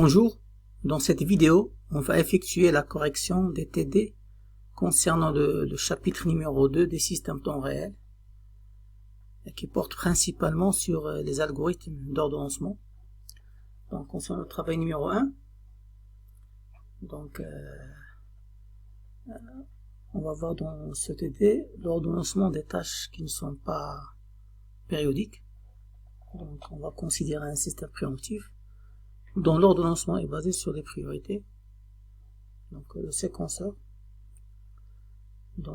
Bonjour, dans cette vidéo, on va effectuer la correction des TD concernant le chapitre numéro 2 des systèmes temps réel, qui porte principalement sur les algorithmes d'ordonnancement. Donc, concernant le travail numéro 1, donc, on va voir dans ce TD l'ordonnancement des tâches qui ne sont pas périodiques. Donc, on va considérer un système préemptif dont l'ordonnancement est basé sur les priorités. Donc, le séquenceur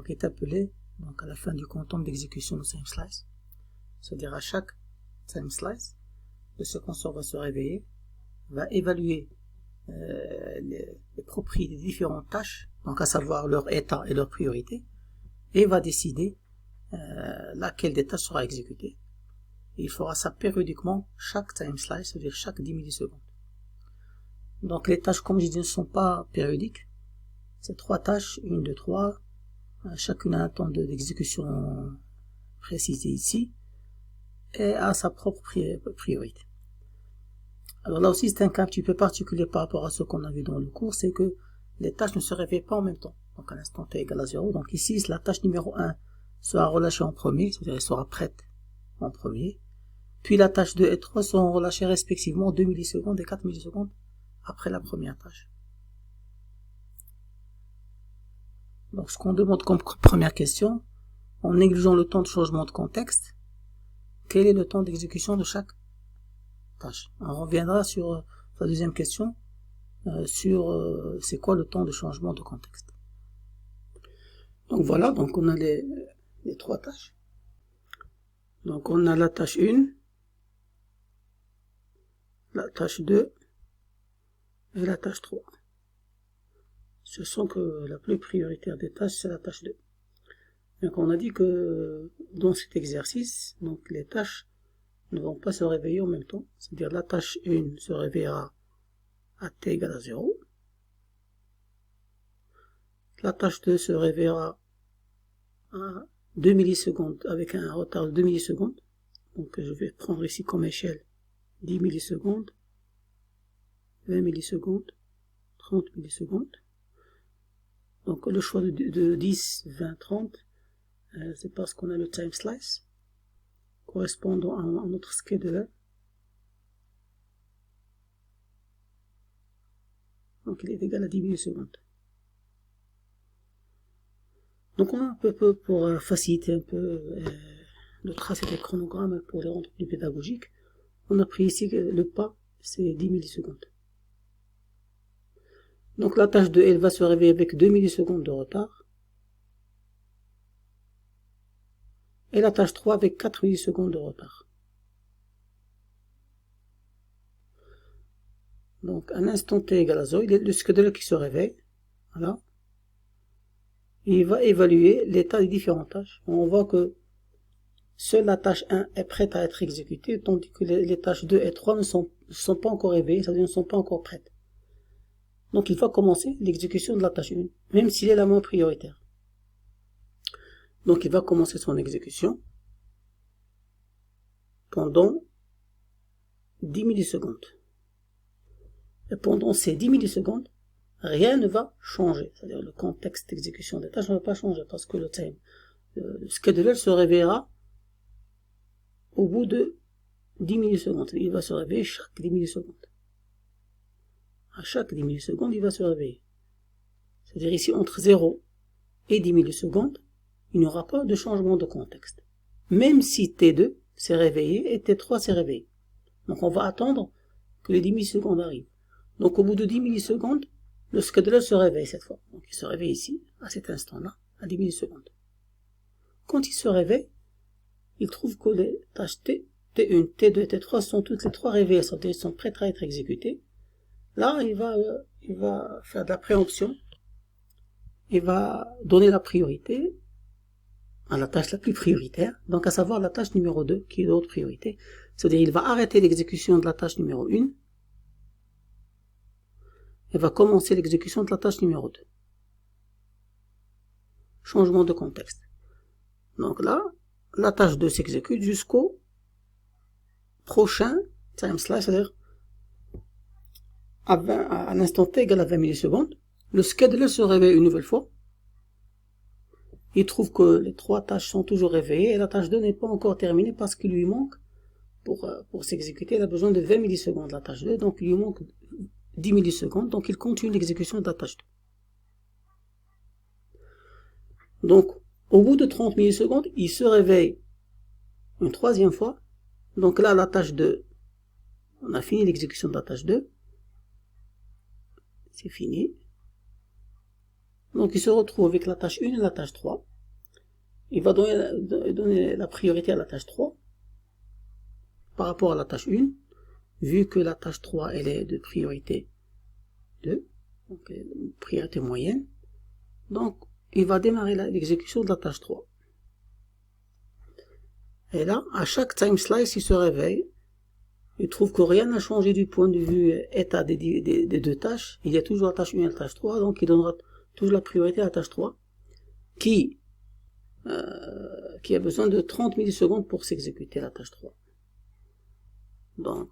est appelé à la fin du quantum d'exécution de time slice. C'est-à-dire à chaque time slice, le séquenceur va se réveiller, va évaluer les propriétés des différentes tâches, donc à savoir leur état et leur priorité, et va décider laquelle des tâches sera exécutée. Et il fera ça périodiquement chaque time slice, c'est-à-dire chaque 10 millisecondes. Donc les tâches, comme je dis, ne sont pas périodiques. C'est 3 tâches, 1, 2, 3. Chacune a un temps d'exécution précisé ici et a sa propre priorité. Alors là aussi, c'est un cas un petit peu particulier par rapport à ce qu'on a vu dans le cours, c'est que les tâches ne se réveillent pas en même temps. Donc à l'instant t égale à 0. Donc ici, la tâche numéro 1 sera relâchée en premier, c'est-à-dire elle sera prête en premier. Puis la tâche 2 et 3 seront relâchées respectivement 2 millisecondes et 4 millisecondes après la première tâche. Donc ce qu'on demande comme première question, en négligeant le temps de changement de contexte, quel est le temps d'exécution de chaque tâche? On reviendra sur la deuxième question, sur c'est quoi le temps de changement de contexte. Donc voilà, donc on a les 3 tâches. Donc on a la tâche 1, la tâche 2 et la tâche 3. Ce sont que la plus prioritaire des tâches, c'est la tâche 2. Donc on a dit que dans cet exercice, donc les tâches ne vont pas se réveiller en même temps. C'est-à-dire la tâche 1 se réveillera à t égale à 0. La tâche 2 se réveillera à 2 millisecondes avec un retard de 2 millisecondes. Donc je vais prendre ici comme échelle 10 millisecondes, 20 millisecondes, 30 millisecondes. Donc le choix de 10, 20, 30, c'est parce qu'on a le time slice correspondant à notre scheduler. Donc il est égal à 10 millisecondes. Donc on a un peu pour faciliter un peu de tracer des chronogrammes pour les rendre plus pédagogiques. On a pris ici que le pas, c'est 10 millisecondes. Donc la tâche 2, elle va se réveiller avec 2 millisecondes de retard. Et la tâche 3 avec 4 millisecondes de retard. Donc à l'instant t égale à 0, il y a le scheduler qui se réveille. Voilà. Il va évaluer l'état des différentes tâches. On voit que seule la tâche 1 est prête à être exécutée, tandis que les tâches 2 et 3 ne sont pas encore réveillées, c'est-à-dire ne sont pas encore prêtes. Donc il va commencer l'exécution de la tâche 1, même s'il est la moins prioritaire. Donc il va commencer son exécution pendant 10 millisecondes. Et pendant ces 10 millisecondes, rien ne va changer. C'est-à-dire le contexte d'exécution des tâches ne va pas changer parce que le scheduler se réveillera au bout de 10 millisecondes. Il va se réveiller chaque 10 millisecondes. À chaque 10 millisecondes, il va se réveiller. C'est-à-dire ici, entre 0 et 10 millisecondes, il n'y aura pas de changement de contexte. Même si T2 s'est réveillé et T3 s'est réveillé. Donc on va attendre que les 10 millisecondes arrivent. Donc au bout de 10 millisecondes, le scheduler se réveille cette fois. Donc il se réveille ici, à cet instant-là, à 10 millisecondes. Quand il se réveille, il trouve que les tâches T1, T2 et T3 sont toutes les 3 réveillées, elles sont prêtes à être exécutées. Là, il va faire de la préemption. Il va donner la priorité à la tâche la plus prioritaire, donc à savoir la tâche numéro 2, qui est de haute priorité. C'est-à-dire, il va arrêter l'exécution de la tâche numéro 1 et va commencer l'exécution de la tâche numéro 2. Changement de contexte. Donc là, la tâche 2 s'exécute jusqu'au prochain time slice, c'est-à-dire à l'instant t égale à 20 millisecondes, le scheduler se réveille une nouvelle fois. Il trouve que les 3 tâches sont toujours réveillées et la tâche 2 n'est pas encore terminée parce qu'il lui manque, pour s'exécuter, il a besoin de 20 millisecondes la tâche 2, donc il lui manque 10 millisecondes, donc il continue l'exécution de la tâche 2. Donc, au bout de 30 millisecondes, il se réveille une 3e fois. Donc là, la tâche 2, on a fini l'exécution de la tâche 2. C'est fini. Donc il se retrouve avec la tâche 1 et la tâche 3. Il va donner la priorité à la tâche 3 par rapport à la tâche 1, vu que la tâche 3 elle est de priorité 2, donc priorité moyenne. Donc il va démarrer l'exécution de la tâche 3. Et là, à chaque time slice, il se réveille. Il trouve que rien n'a changé du point de vue état des 2 tâches. Il y a toujours la tâche 1 et la tâche 3, donc il donnera toujours la priorité à la tâche 3, qui a besoin de 30 millisecondes pour s'exécuter la tâche 3. Donc,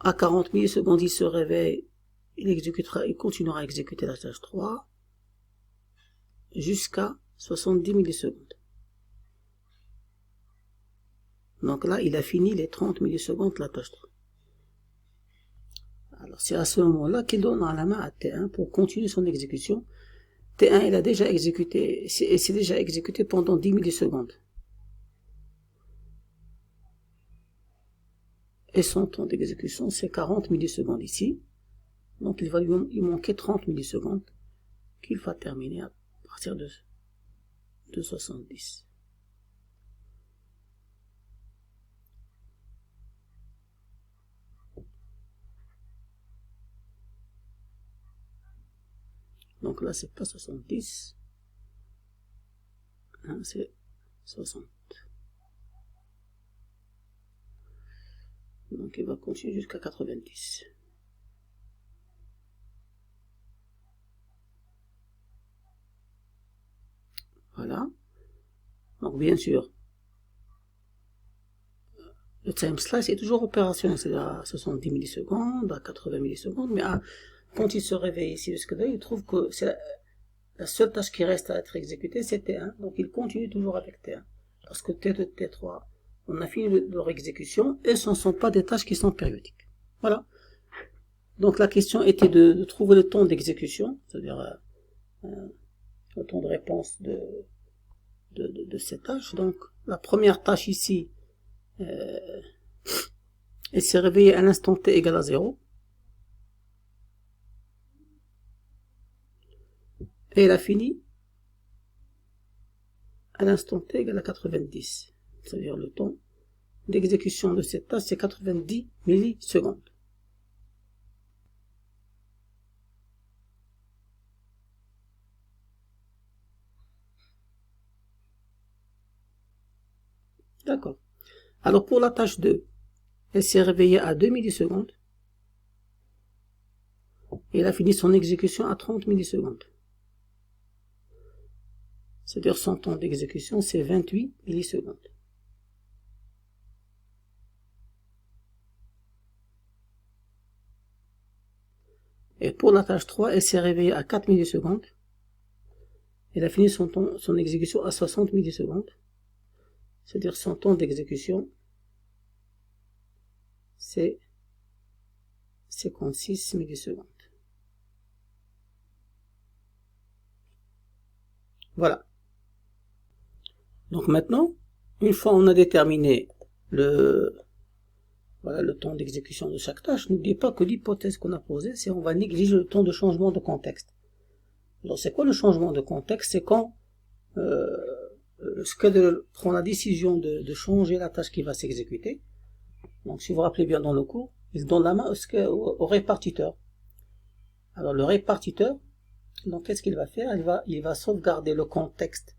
à 40 millisecondes, il se réveille, il continuera à exécuter la tâche 3 jusqu'à 70 millisecondes. Donc là, il a fini les 30 millisecondes de la tâche 3. Alors, c'est à ce moment-là qu'il donnera la main à T1 pour continuer son exécution. T1, il a déjà exécuté, c'est déjà exécuté pendant 10 millisecondes. Et son temps d'exécution, c'est 40 millisecondes ici. Donc, il va lui manquer 30 millisecondes qu'il va terminer à partir de 70. Donc là, c'est pas 70. Hein, c'est 60. Donc il va continuer jusqu'à 90. Voilà. Donc bien sûr, le time slice est toujours opérationnel, c'est-à-dire à 70 millisecondes, à 80 millisecondes, mais quand il se réveille ici, il trouve que c'est la seule tâche qui reste à être exécutée, c'est T1, donc il continue toujours avec T1. Parce que T2, T3, on a fini leur exécution, et ce ne sont pas des tâches qui sont périodiques. Voilà. Donc la question était de trouver le temps d'exécution, c'est-à-dire le temps de réponse de ces tâches. Donc la première tâche ici, elle s'est réveillée à l'instant t égale à 0. Et elle a fini à l'instant t égale à 90. C'est-à-dire le temps d'exécution de cette tâche, c'est 90 millisecondes. D'accord. Alors pour la tâche 2, elle s'est réveillée à 2 millisecondes. Et elle a fini son exécution à 30 millisecondes. C'est-à-dire son temps d'exécution, c'est 28 millisecondes. Et pour la tâche 3, elle s'est réveillée à 4 millisecondes. Elle a fini son exécution à 60 millisecondes. C'est-à-dire son temps d'exécution, c'est 56 millisecondes. Voilà. Donc maintenant, une fois on a déterminé le temps d'exécution de chaque tâche, n'oubliez pas que l'hypothèse qu'on a posée, c'est on va négliger le temps de changement de contexte. Alors c'est quoi le changement de contexte? C'est quand le scheduler prend la décision de changer la tâche qui va s'exécuter. Donc si vous vous rappelez bien dans le cours, il donne la main au répartiteur. Alors le répartiteur, donc qu'est-ce qu'il va faire? Il va sauvegarder le contexte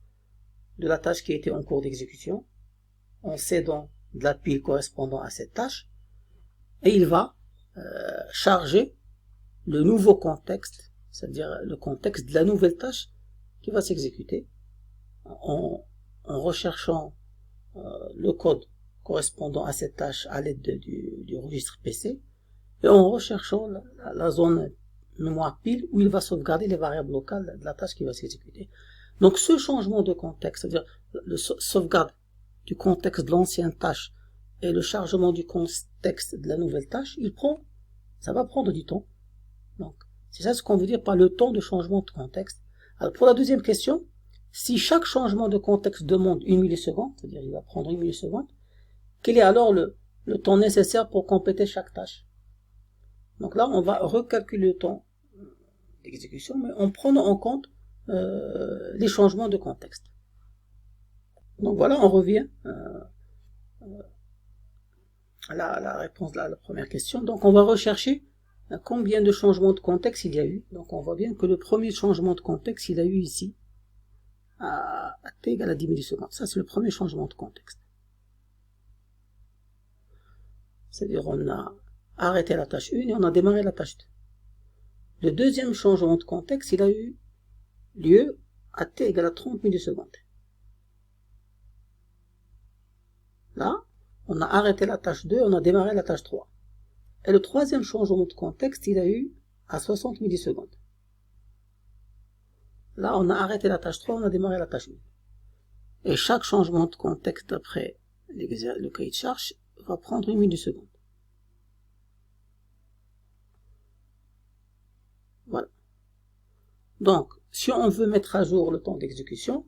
de la tâche qui était en cours d'exécution en cédant de la pile correspondant à cette tâche, et il va charger le nouveau contexte, c'est-à-dire le contexte de la nouvelle tâche qui va s'exécuter en recherchant le code correspondant à cette tâche à l'aide du registre PC. et en recherchant la zone mémoire pile où il va sauvegarder les variables locales de la tâche qui va s'exécuter. Donc ce changement de contexte, c'est-à-dire le sauvegarde du contexte de l'ancienne tâche et le chargement du contexte de la nouvelle tâche, ça va prendre du temps. Donc c'est ça ce qu'on veut dire par le temps de changement de contexte. Alors pour la deuxième question, si chaque changement de contexte demande 1 milliseconde, c'est-à-dire il va prendre 1 milliseconde, quel est alors le temps nécessaire pour compléter chaque tâche? Donc là, on va recalculer le temps d'exécution, mais en prenant en compte les changements de contexte. Donc voilà, on revient à la réponse de la première question. Donc on va rechercher combien de changements de contexte il y a eu. Donc on voit bien que le premier changement de contexte, il a eu ici, à t égale à 10 millisecondes. Ça, c'est le premier changement de contexte. C'est-à-dire on a arrêté la tâche 1 et on a démarré la tâche 2. Le deuxième changement de contexte, il a eu lieu à t égale à 30 millisecondes. Là, on a arrêté la tâche 2, on a démarré la tâche 3. Et le troisième changement de contexte, il a eu à 60 millisecondes. Là, on a arrêté la tâche 3, on a démarré la tâche 1. Et chaque changement de contexte après le cahier de charge va prendre 1 milliseconde. Voilà. Donc, si on veut mettre à jour le temps d'exécution,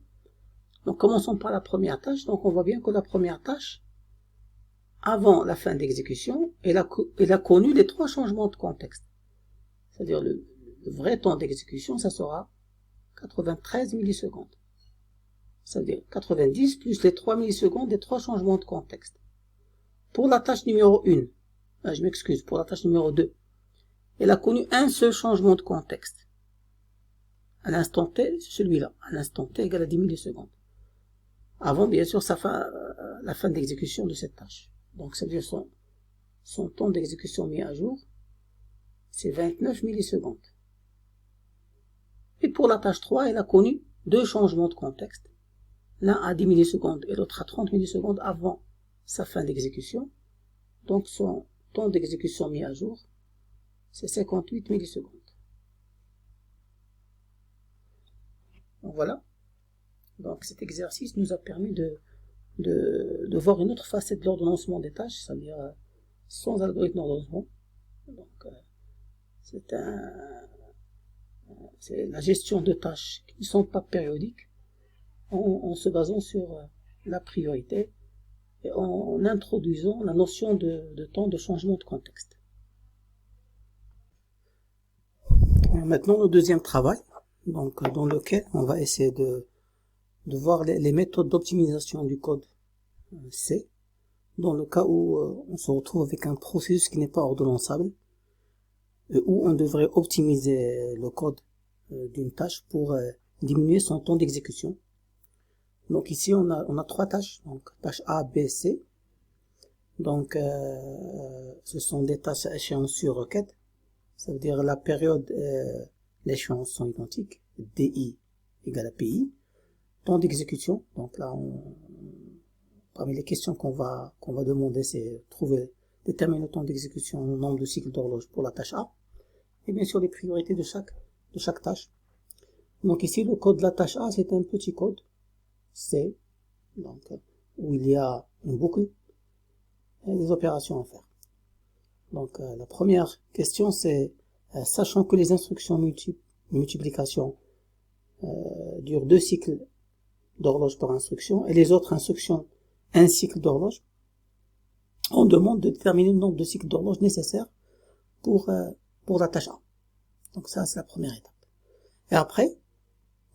donc commençons par la première tâche. Donc on voit bien que la première tâche, avant la fin d'exécution, elle a connu les 3 changements de contexte. C'est-à-dire le vrai temps d'exécution, ça sera 93 millisecondes. C'est-à-dire 90 plus les 3 millisecondes des 3 changements de contexte. Pour la tâche numéro 1, je m'excuse, pour la tâche numéro 2, elle a connu un seul changement de contexte. À l'instant t, c'est celui-là. À l'instant t égale à 10 millisecondes. Avant, bien sûr, la fin d'exécution de cette tâche. Donc, ça veut dire son temps d'exécution mis à jour, c'est 29 millisecondes. Et pour la tâche 3, elle a connu 2 changements de contexte. L'un à 10 millisecondes et l'autre à 30 millisecondes avant sa fin d'exécution. Donc, son temps d'exécution mis à jour, c'est 58 millisecondes. Donc, voilà. Donc, cet exercice nous a permis de voir une autre facette de l'ordonnancement des tâches, c'est-à-dire sans algorithme d'ordonnancement. Donc, c'est la gestion de tâches qui ne sont pas périodiques en se basant sur la priorité et en introduisant la notion de temps de changement de contexte. Maintenant, le deuxième travail, donc, dans lequel on va essayer de voir les méthodes d'optimisation du code C, dans le cas où on se retrouve avec un processus qui n'est pas ordonnançable, où on devrait optimiser le code d'une tâche pour diminuer son temps d'exécution. Donc ici on a 3 tâches, donc tâche A, B, C. Donc ce sont des tâches à échéance sur requête, ça veut dire la période et l'échéance sont identiques, DI égale à PI. Temps d'exécution, donc là parmi les questions qu'on va demander, c'est déterminer le temps d'exécution, le nombre de cycles d'horloge pour la tâche A, et bien sûr les priorités de chaque tâche. Donc ici le code de la tâche A, c'est un petit code C, donc où il y a une boucle et des opérations à faire. Donc la première question, c'est sachant que les instructions multiplication durent 2 cycles d'horloge par instruction et les autres instructions un cycle d'horloge, on demande de déterminer le nombre de cycles d'horloge nécessaires pour la tâche A. Donc ça, c'est la première étape. Et après,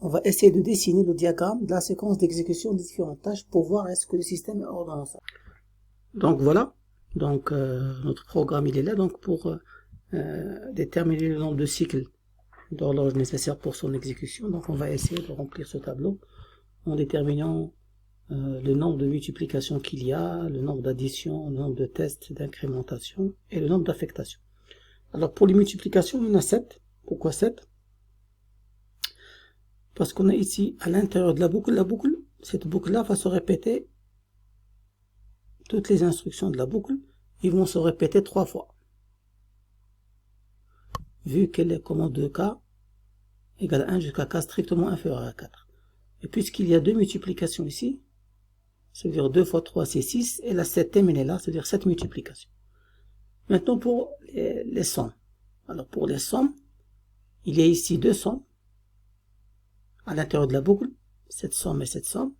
on va essayer de dessiner le diagramme de la séquence d'exécution des différentes tâches pour voir est-ce que le système est ordonnancable. Donc voilà, donc notre programme il est là donc pour déterminer le nombre de cycles d'horloge nécessaires pour son exécution. Donc on va essayer de remplir ce tableau en déterminant le nombre de multiplications qu'il y a, le nombre d'additions, le nombre de tests d'incrémentation et le nombre d'affectations. Alors pour les multiplications, il y en a 7. Pourquoi 7? Parce qu'on a ici à l'intérieur de la boucle, cette boucle-là va se répéter, toutes les instructions de la boucle, ils vont se répéter 3 fois. vu qu'elle est commande de k égale 1 jusqu'à k strictement inférieur à 4. Et puisqu'il y a deux multiplications ici, ça veut dire 2 fois 3 c'est 6, et la septième elle est là, c'est-à-dire 7 multiplications. Maintenant pour les sommes. Alors pour les sommes, il y a ici deux sommes à l'intérieur de la boucle, cette somme et cette somme,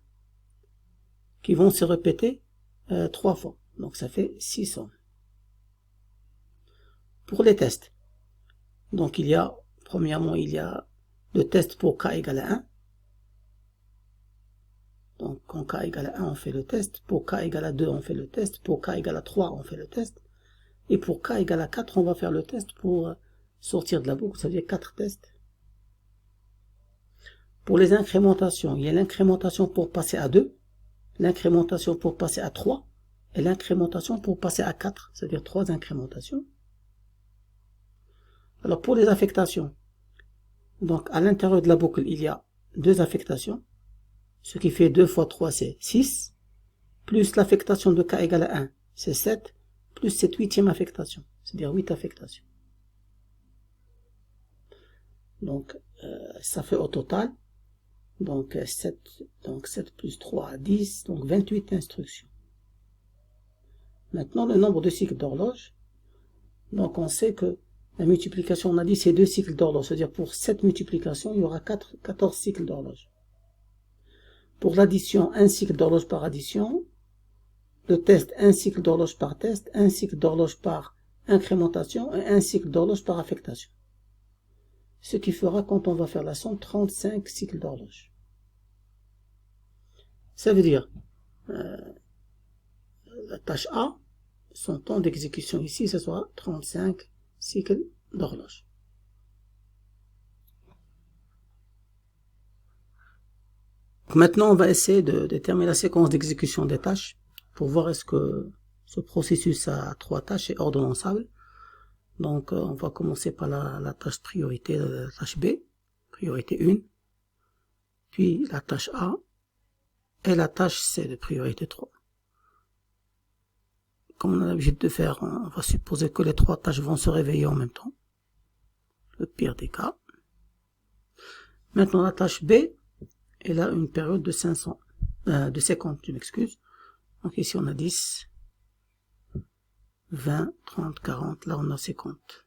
qui vont se répéter 3 fois. Donc ça fait 6 sommes. Pour les tests, donc il y a, premièrement, il y a le test pour k égale à 1. Donc quand k égale à 1, on fait le test. Pour k égale à 2, on fait le test. Pour k égale à 3, on fait le test. Et pour k égale à 4, on va faire le test pour sortir de la boucle, ça veut dire 4 tests. Pour les incrémentations, il y a l'incrémentation pour passer à 2, l'incrémentation pour passer à 3, et l'incrémentation pour passer à 4, c'est-à-dire 3 incrémentations. Alors pour les affectations, donc à l'intérieur de la boucle, il y a 2 affectations, ce qui fait 2 fois 3 c'est 6, plus l'affectation de k égale à 1, c'est 7, plus cette 8e affectation, c'est-à-dire 8 affectations. Donc ça fait au total, donc 7 plus 3, 10, donc 28 instructions. Maintenant le nombre de cycles d'horloge, donc on sait que la multiplication, on a dit c'est 2 cycles d'horloge, c'est-à-dire pour cette multiplication, il y aura 14 cycles d'horloge. Pour l'addition, 1 cycle d'horloge par addition, le test, 1 cycle d'horloge par test, 1 cycle d'horloge par incrémentation et 1 cycle d'horloge par affectation. Ce qui fera, quand on va faire la somme, 35 cycles d'horloge. Ça veut dire, la tâche A, son temps d'exécution ici, ce sera 35 cycles d'horloge. Maintenant, on va essayer de déterminer la séquence d'exécution des tâches pour voir est-ce que ce processus à 3 tâches est ordonnançable. Donc, on va commencer par la tâche priorité, la tâche B, priorité 1, puis la tâche A et la tâche C de priorité 3. Comme on a l'habitude de faire, on va supposer que les 3 tâches vont se réveiller en même temps, le pire des cas. Maintenant, la tâche B, elle a une période de 50, je m'excuse. Donc ici, on a 10, 20, 30, 40, là on a 50.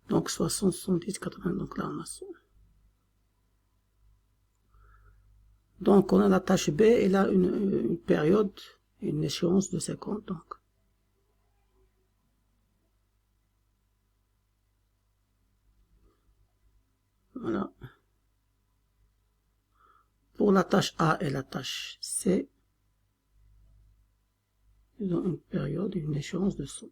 Donc 60, 70, 80, donc là on a 100. Donc on a la tâche B, elle a une période, une échéance de 50, donc. Voilà. Pour la tâche A et la tâche C, ils ont une période, une échéance de 100.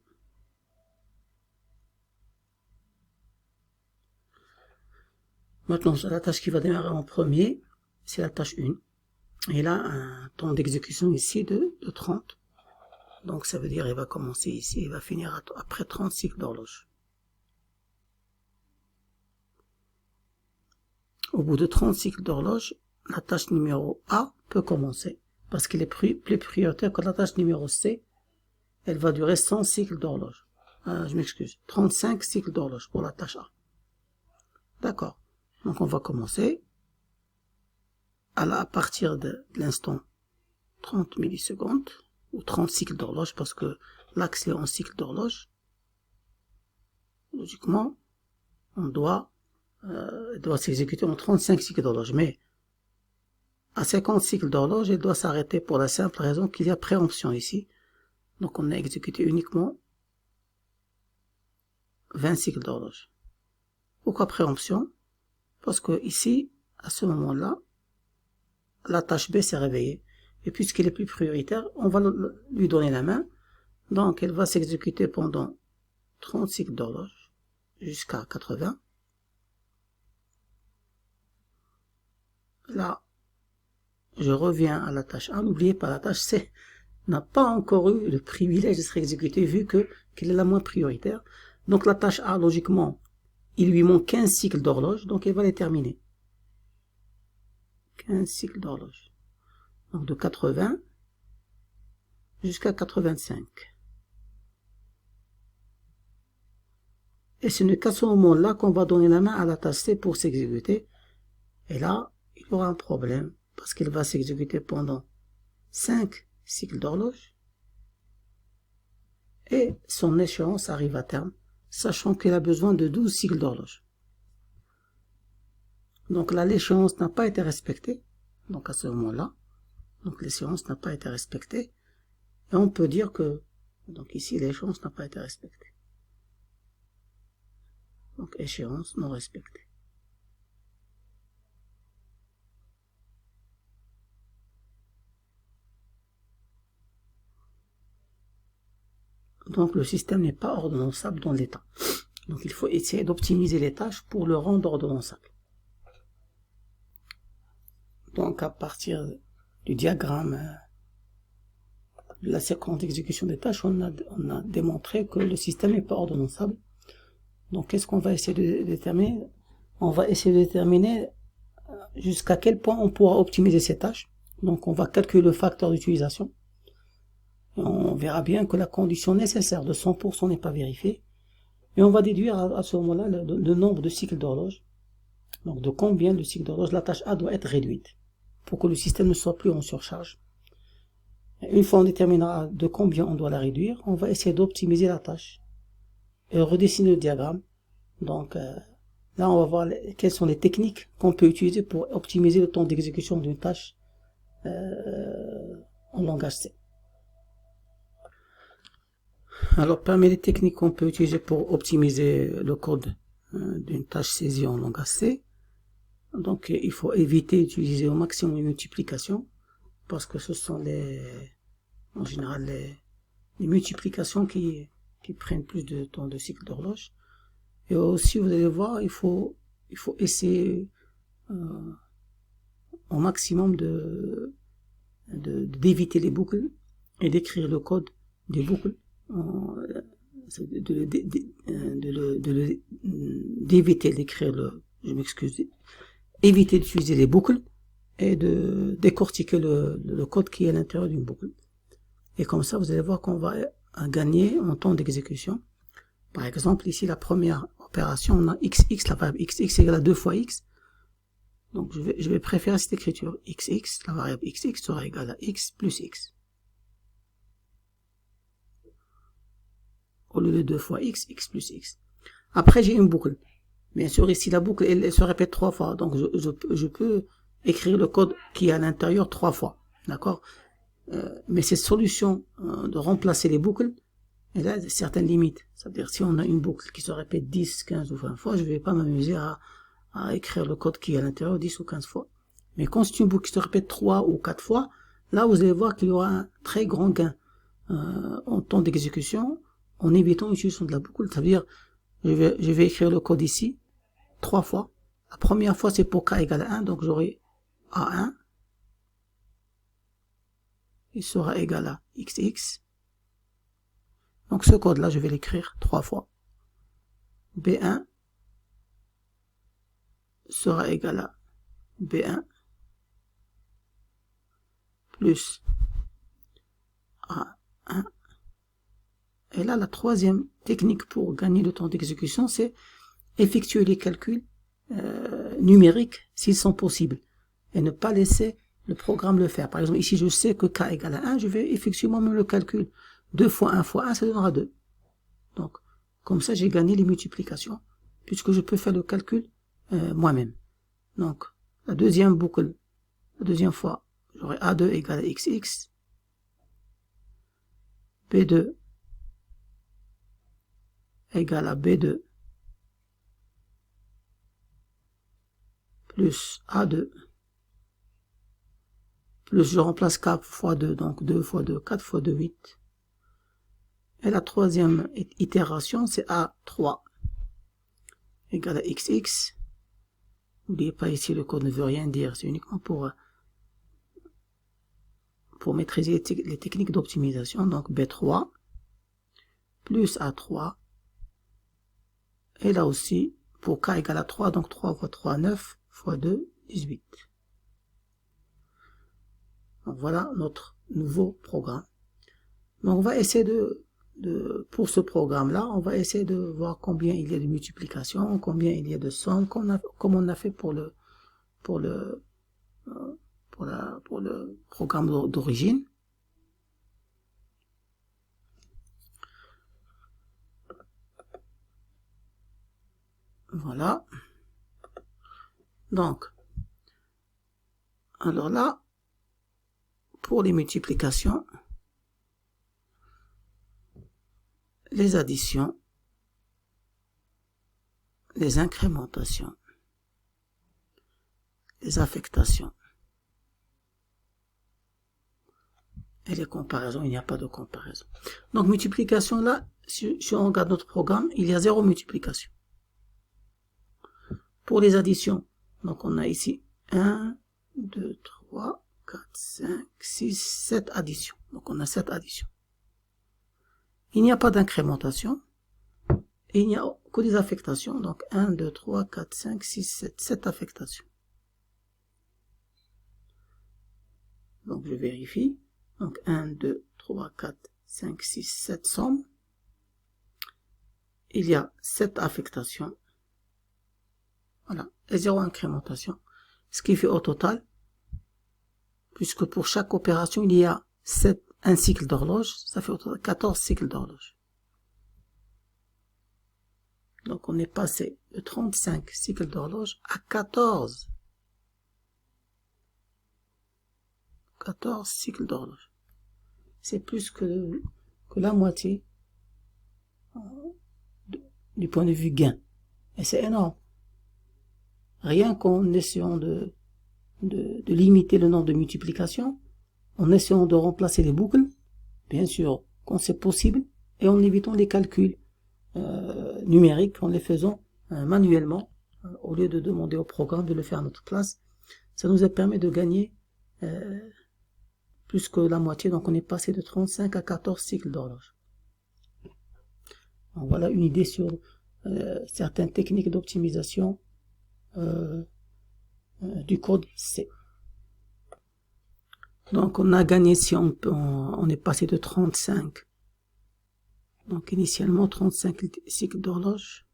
Maintenant, la tâche qui va démarrer en premier, c'est la tâche 1. Elle a un temps d'exécution ici de 30. Donc ça veut dire qu'elle va commencer ici et va finir après 30 cycles d'horloge. Au bout de 30 cycles d'horloge, la tâche numéro A peut commencer, parce qu'elle est plus prioritaire que la tâche numéro C. Elle va durer 100 cycles d'horloge. Je m'excuse, 35 cycles d'horloge pour la tâche A. D'accord. Donc on va commencer à partir de l'instant 30 millisecondes, ou 30 cycles d'horloge, parce que l'axe est en cycle d'horloge. Logiquement, on doit s'exécuter en 35 cycles d'horloge, mais à 50 cycles d'horloge, elle doit s'arrêter pour la simple raison qu'il y a préemption ici. Donc on a exécuté uniquement 20 cycles d'horloge. Pourquoi préemption? Parce que ici, à ce moment-là, la tâche B s'est réveillée. Et puisqu'elle est plus prioritaire, on va lui donner la main. Donc elle va s'exécuter pendant 30 cycles d'horloge jusqu'à 80. Là, je reviens à la tâche A. N'oubliez pas, la tâche C n'a pas encore eu le privilège de se exécuter vu qu'elle est la moins prioritaire. Donc la tâche A, logiquement, il lui manque 15 cycles d'horloge, donc il va les terminer. 15 cycles d'horloge. Donc de 80 jusqu'à 85. Et ce n'est qu'à ce moment-là qu'on va donner la main à la tâche C pour s'exécuter. Et là, il y aura un problème, parce qu'il va s'exécuter pendant 5 cycles d'horloge. Et son échéance arrive à terme, sachant qu'il a besoin de 12 cycles d'horloge. Donc là, l'échéance n'a pas été respectée. Donc à ce moment-là, donc l'échéance n'a pas été respectée. Et on peut dire que, donc ici, l'échéance n'a pas été respectée. Donc échéance non respectée. Donc le système n'est pas ordonnançable dans l'état. Donc il faut essayer d'optimiser les tâches pour le rendre ordonnançable. Donc à partir du diagramme de la séquence d'exécution des tâches, on a démontré que le système n'est pas ordonnançable. Donc qu'est-ce qu'on va essayer de déterminer? On va essayer de déterminer jusqu'à quel point on pourra optimiser ces tâches. Donc on va calculer le facteur d'utilisation. On verra bien que la condition nécessaire de 100% n'est pas vérifiée. Et on va déduire à ce moment-là le nombre de cycles d'horloge. Donc de combien de cycles d'horloge la tâche A doit être réduite pour que le système ne soit plus en surcharge. Et une fois on déterminera de combien on doit la réduire, on va essayer d'optimiser la tâche et redessiner le diagramme. Donc là on va voir quelles sont les techniques qu'on peut utiliser pour optimiser le temps d'exécution d'une tâche en langage C. Alors parmi les techniques qu'on peut utiliser pour optimiser le code d'une tâche saisie en langage C, donc il faut éviter d'utiliser au maximum les multiplications, parce que ce sont en général les multiplications qui prennent plus de temps de cycle d'horloge. Et aussi, vous allez voir, il faut essayer au maximum d'éviter les boucles et d'écrire le code des boucles, d'éviter d'écrire éviter d'utiliser les boucles et de décortiquer le code qui est à l'intérieur d'une boucle. Et comme ça, vous allez voir qu'on va gagner en temps d'exécution. Par exemple, ici, la première opération, on a xx, la variable xx égale à 2 fois x. Donc, je vais préférer cette écriture. Xx, la variable xx sera égale à x plus x. Au lieu de 2 fois x, x plus x. Après, j'ai une boucle. Bien sûr, ici, la boucle, elle se répète 3 fois. Donc, je peux écrire le code qui est à l'intérieur 3 fois. D'accord? Mais cette solution de remplacer les boucles, elle a certaines limites. C'est-à-dire, si on a une boucle qui se répète 10, 15 ou 20 fois, je ne vais pas m'amuser à écrire le code qui est à l'intérieur 10 ou 15 fois. Mais quand c'est une boucle qui se répète 3 ou 4 fois, là, vous allez voir qu'il y aura un très grand gain en temps d'exécution en évitant l'utilisation de la boucle. Ça veut dire, je vais écrire le code ici 3 fois. La première fois, c'est pour k égale à 1, donc j'aurai A1. Il sera égal à xx. Donc ce code-là, je vais l'écrire 3 fois. B1 sera égal à B1 plus A1. Et là, la troisième technique pour gagner le temps d'exécution, c'est effectuer les calculs numériques s'ils sont possibles et ne pas laisser le programme le faire. Par exemple, ici, je sais que k égale à 1, je vais effectuer moi-même le calcul. 2 fois 1 fois 1, ça donnera 2. Donc, comme ça, j'ai gagné les multiplications, puisque je peux faire le calcul moi-même. Donc, la deuxième boucle, la deuxième fois, j'aurai A2 égale à xx, B2 égale à B2 plus A2 plus je remplace 4 fois 2, donc 2 fois 2, 4 fois 2, 8. Et la troisième itération, c'est A3 égale à xx. N'oubliez pas ici, le code ne veut rien dire, c'est uniquement pour maîtriser les techniques d'optimisation. Donc B3 plus A3. Et là aussi, pour k égale à 3, donc 3 fois 3, 9, fois 2, 18. Donc voilà notre nouveau programme. Donc on va essayer pour ce programme-là, on va essayer de voir combien il y a de multiplication, combien il y a de sommes, comme on a fait pour le programme d'origine. Voilà. Donc, alors là, pour les multiplications, les additions, les incrémentations, les affectations et les comparaisons, il n'y a pas de comparaison. Donc multiplication là, si on regarde notre programme, il y a 0 multiplication. Pour les additions, donc on a ici 1, 2, 3, 4, 5, 6, 7 additions. Donc on a 7 additions. Il n'y a pas d'incrémentation. Et il n'y a que des affectations. Donc 1, 2, 3, 4, 5, 6, 7. 7 affectations. Donc je vérifie. Donc 1, 2, 3, 4, 5, 6, 7 sommes. Il y a 7 affectations. Voilà. Et 0 incrémentation. Ce qui fait au total, puisque pour chaque opération, il y a un cycle d'horloge, ça fait au total 14 cycles d'horloge. Donc on est passé de 35 cycles d'horloge à 14. 14 cycles d'horloge. C'est plus que la moitié du point de vue gain. Et c'est énorme. Rien qu'en essayant de limiter le nombre de multiplications, en essayant de remplacer les boucles, bien sûr, quand c'est possible, et en évitant les calculs numériques, en les faisant manuellement, au lieu de demander au programme de le faire à notre place. Ça nous a permis de gagner plus que la moitié, donc on est passé de 35 à 14 cycles d'horloge. Voilà une idée sur certaines techniques d'optimisation du code C. Donc on a gagné, si on est passé de 35, donc initialement 35 cycles d'horloge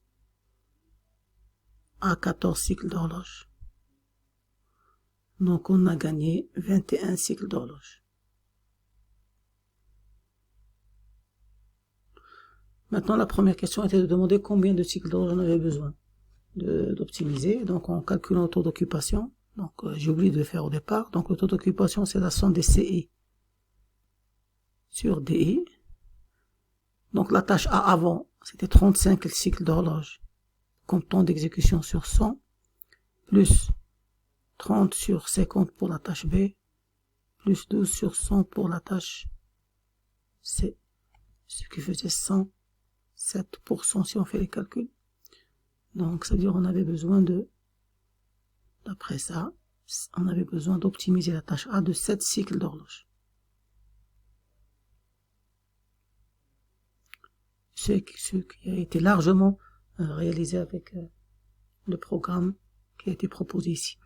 à 14 cycles d'horloge. Donc on a gagné 21 cycles d'horloge. Maintenant la première question était de demander combien de cycles d'horloge on avait besoin d'optimiser. Donc en calculant le taux d'occupation, donc j'ai oublié de le faire au départ, donc le taux d'occupation c'est la somme des CI sur DI. Donc la tâche A avant c'était 35 cycles d'horloge comme temps d'exécution sur 100, plus 30 sur 50 pour la tâche B, plus 12 sur 100 pour la tâche C, ce qui faisait 107% si on fait les calculs. Donc ça veut dire on avait besoin d'après ça, on avait besoin d'optimiser la tâche A de 7 cycles d'horloge. Ce qui a été largement réalisé avec le programme qui a été proposé ici.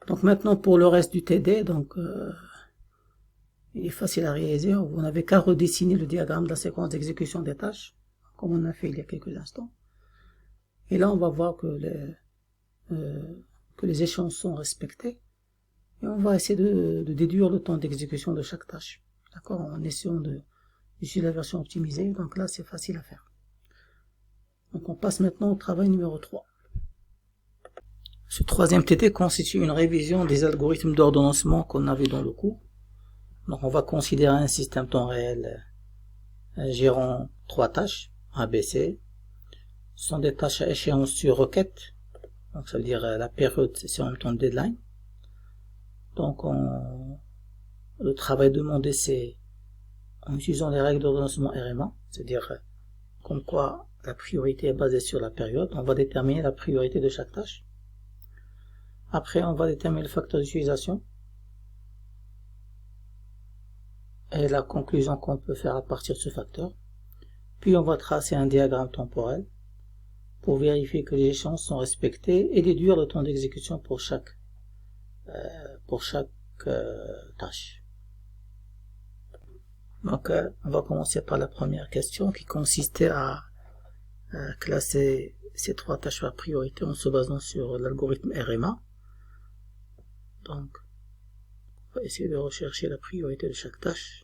Donc maintenant pour le reste du TD, donc il est facile à réaliser. Vous n'avez qu'à redessiner le diagramme de la séquence d'exécution des tâches, comme on a fait il y a quelques instants. Et là on va voir que les échéances sont respectées. Et on va essayer de déduire le temps d'exécution de chaque tâche. D'accord, en essayant d'utiliser la version optimisée. Donc là c'est facile à faire. Donc on passe maintenant au travail numéro 3. Ce troisième TT constitue une révision des algorithmes d'ordonnancement qu'on avait dans le cours. Donc on va considérer un système temps réel gérant 3 tâches, ABC. Ce sont des tâches à échéance sur requête. Donc ça veut dire la période c'est en même temps deadline. Donc le travail demandé c'est en utilisant les règles d'ordonnancement RMA, c'est-à-dire comme quoi la priorité est basée sur la période. On va déterminer la priorité de chaque tâche. Après, on va déterminer le facteur d'utilisation et la conclusion qu'on peut faire à partir de ce facteur. Puis on va tracer un diagramme temporel pour vérifier que les échéances sont respectées et déduire le temps d'exécution pour chaque tâche. Donc on va commencer par la première question qui consistait à classer ces trois tâches par priorité en se basant sur l'algorithme RMA. Donc on va essayer de rechercher la priorité de chaque tâche.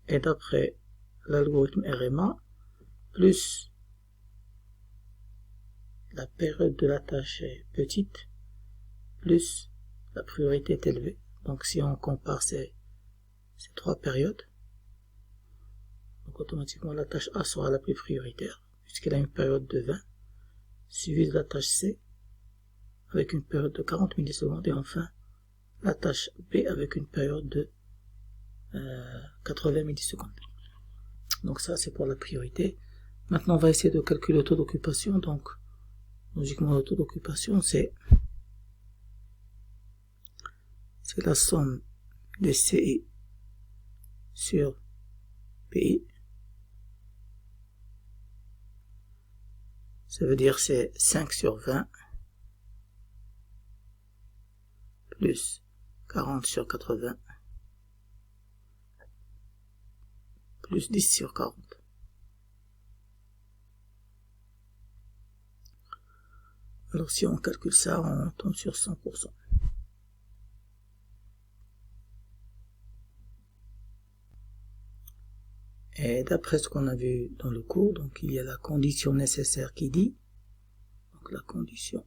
Et d'après l'algorithme RMA, plus la période de la tâche est petite, plus la priorité est élevée. Donc si on compare ces trois périodes, donc automatiquement la tâche A sera la plus prioritaire, puisqu'elle a une période de 20, suivie de la tâche C, avec une période de 40 millisecondes, et enfin la tâche B avec une période de 80 millisecondes. Donc ça c'est pour la priorité. Maintenant on va essayer de calculer le taux d'occupation. Donc logiquement le taux d'occupation c'est la somme de CI sur PI. Ça veut dire c'est 5 sur 20 plus 40 sur 80 plus 10 sur 40. Alors si on calcule ça, on tombe sur 100%. Et d'après ce qu'on a vu dans le cours, donc il y a la condition nécessaire qui dit, donc la condition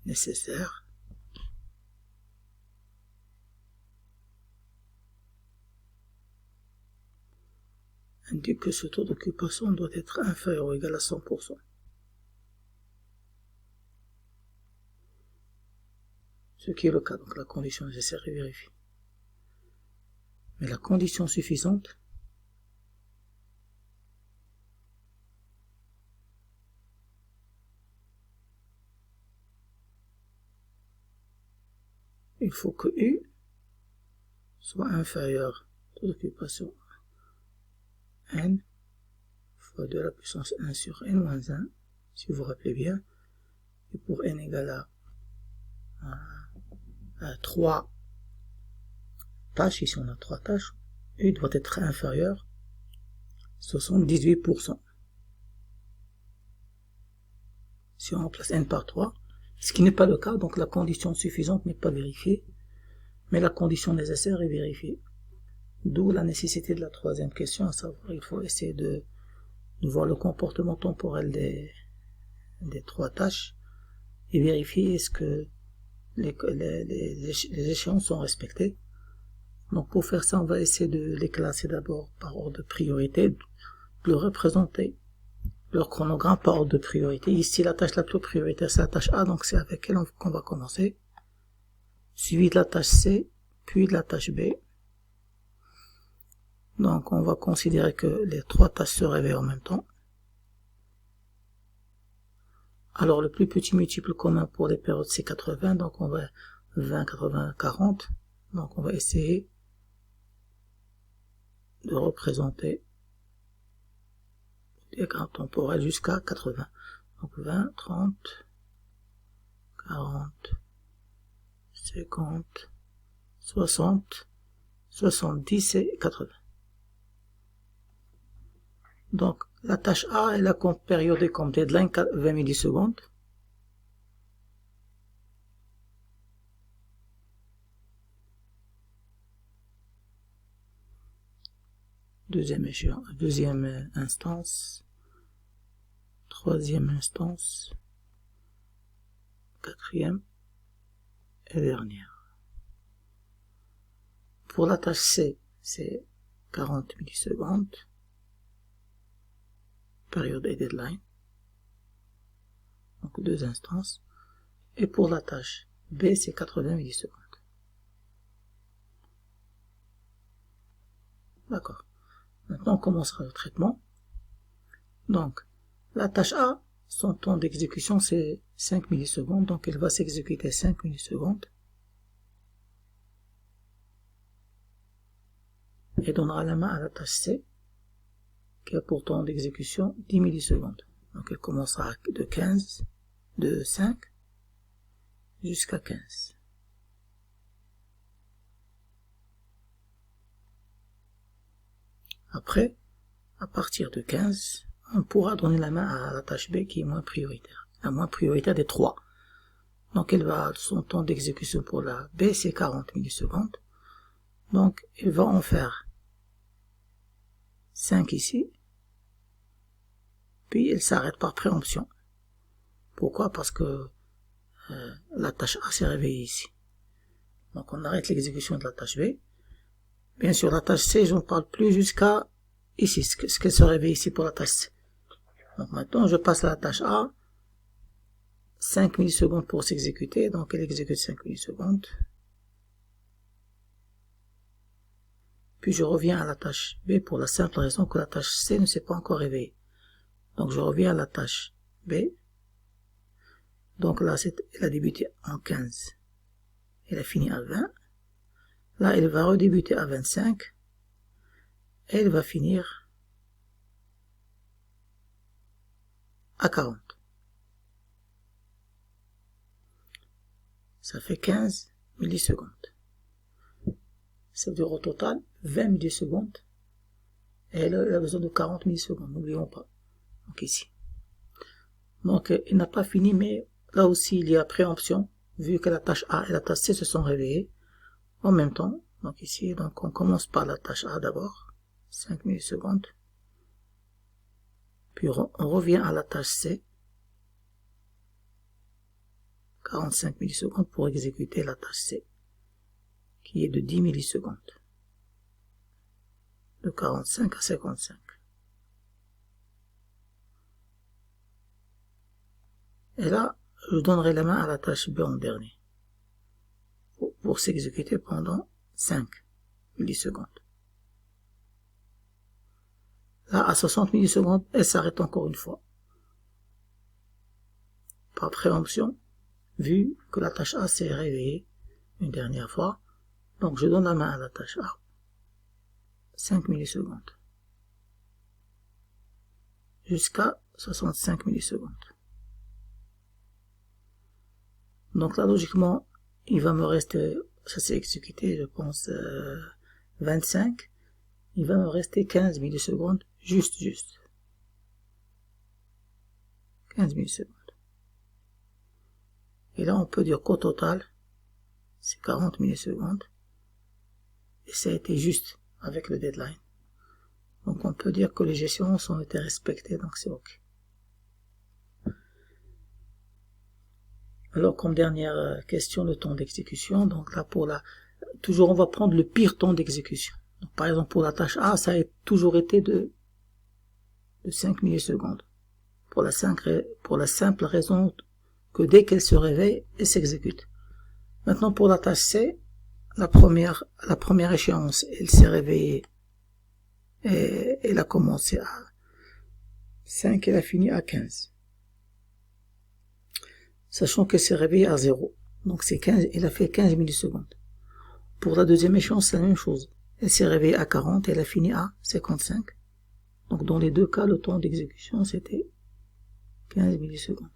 nécessaire indique que ce taux d'occupation doit être inférieur ou égal à 100%. Ce qui est le cas, donc la condition nécessaire est vérifiée. Mais la condition suffisante, il faut que U soit inférieur au taux d'occupation N fois 2 à la puissance 1 sur N moins 1, si vous vous rappelez bien, et pour N égale à 3 tâches, ici on a 3 tâches, U doit être inférieur à 78%. Si on remplace N par 3, ce qui n'est pas le cas, donc la condition suffisante n'est pas vérifiée, mais la condition nécessaire est vérifiée. D'où la nécessité de la troisième question, à savoir il faut essayer de voir le comportement temporel des 3 tâches et vérifier est-ce que les échéances sont respectées. Donc pour faire ça, on va essayer de les classer d'abord par ordre de priorité, de représenter leur chronogramme par ordre de priorité. Ici, la tâche la plus prioritaire, c'est la tâche A, donc c'est avec elle qu'on va commencer. Suivi de la tâche C, puis de la tâche B. Donc on va considérer que les 3 tâches se réveillent en même temps. Alors le plus petit multiple commun pour les périodes c'est 80, donc on va 20, 80, 40. Donc on va essayer de représenter le diagramme temporel jusqu'à 80. Donc 20, 30, 40, 50, 60, 70 et 80. Donc la tâche A, elle a comme période et comme deadline 20 millisecondes. Deuxième instance, troisième instance, quatrième et dernière. Pour la tâche C, c'est 40 millisecondes, période et deadline, donc 2 instances. Et pour la tâche B, c'est 80 millisecondes. D'accord. Maintenant, on commencera le traitement. Donc, la tâche A, son temps d'exécution c'est 5 millisecondes, donc elle va s'exécuter 5 millisecondes et donnera la main à la tâche C qui a pour temps d'exécution 10 millisecondes. Donc elle commencera de 5 jusqu'à 15. Après, à partir de 15, on pourra donner la main à la tâche B qui est moins prioritaire. La moins prioritaire des 3. Donc elle va, son temps d'exécution pour la B c'est 40 millisecondes. Donc elle va en faire 5 ici. Puis elle s'arrête par préemption. Pourquoi? Parce que la tâche A s'est réveillée ici. Donc on arrête l'exécution de la tâche B. Bien sûr, la tâche C, je ne parle plus jusqu'à ici, ce qu'elle se réveille ici pour la tâche C. Donc maintenant, je passe à la tâche A. 5 millisecondes pour s'exécuter, donc elle exécute 5 millisecondes. Puis je reviens à la tâche B pour la simple raison que la tâche C ne s'est pas encore réveillée. Donc je reviens à la tâche B. Donc là, elle a débuté en 15. Elle a fini à 20. Là, elle va redébuter à 25. Et elle va finir à 40. Ça fait 15 millisecondes. Ça veut dire au total 20 millisecondes. Et elle a besoin de 40 millisecondes, n'oublions pas. Donc ici. Donc il n'a pas fini, mais là aussi il y a préemption, vu que la tâche A et la tâche C se sont réveillées en même temps. Donc ici, donc on commence par la tâche A d'abord, 5 millisecondes. Puis on revient à la tâche C, 45 millisecondes pour exécuter la tâche C, qui est de 10 millisecondes. De 45 à 55. Et là, je donnerai la main à la tâche B en dernier, pour s'exécuter pendant 5 millisecondes. Là, à 60 millisecondes, elle s'arrête encore une fois. Par préemption, vu que la tâche A s'est réveillée une dernière fois, donc je donne la main à la tâche A. 5 millisecondes. Jusqu'à 65 millisecondes. Donc là, logiquement, il va me rester, ça s'est exécuté, je pense, 25. Il va me rester 15 millisecondes, juste. 15 millisecondes. Et là, on peut dire qu'au total, c'est 40 millisecondes. Et ça a été juste avec le deadline. Donc on peut dire que les échéances ont été respectées, donc c'est OK. Alors comme dernière question, le temps d'exécution. Donc là, toujours on va prendre le pire temps d'exécution. Par exemple, pour la tâche A, ça a toujours été de 5 millisecondes. Pour la simple raison que dès qu'elle se réveille, elle s'exécute. Maintenant, pour la tâche C, la première échéance, elle s'est réveillée et elle a commencé à 5, elle a fini à 15. Sachant qu'elle s'est réveillée à 0. Donc c'est 15, elle a fait 15 millisecondes. Pour la deuxième échéance, c'est la même chose. Elle s'est réveillée à 40, elle a fini à 55. Donc dans les deux cas, le temps d'exécution, c'était 15 millisecondes.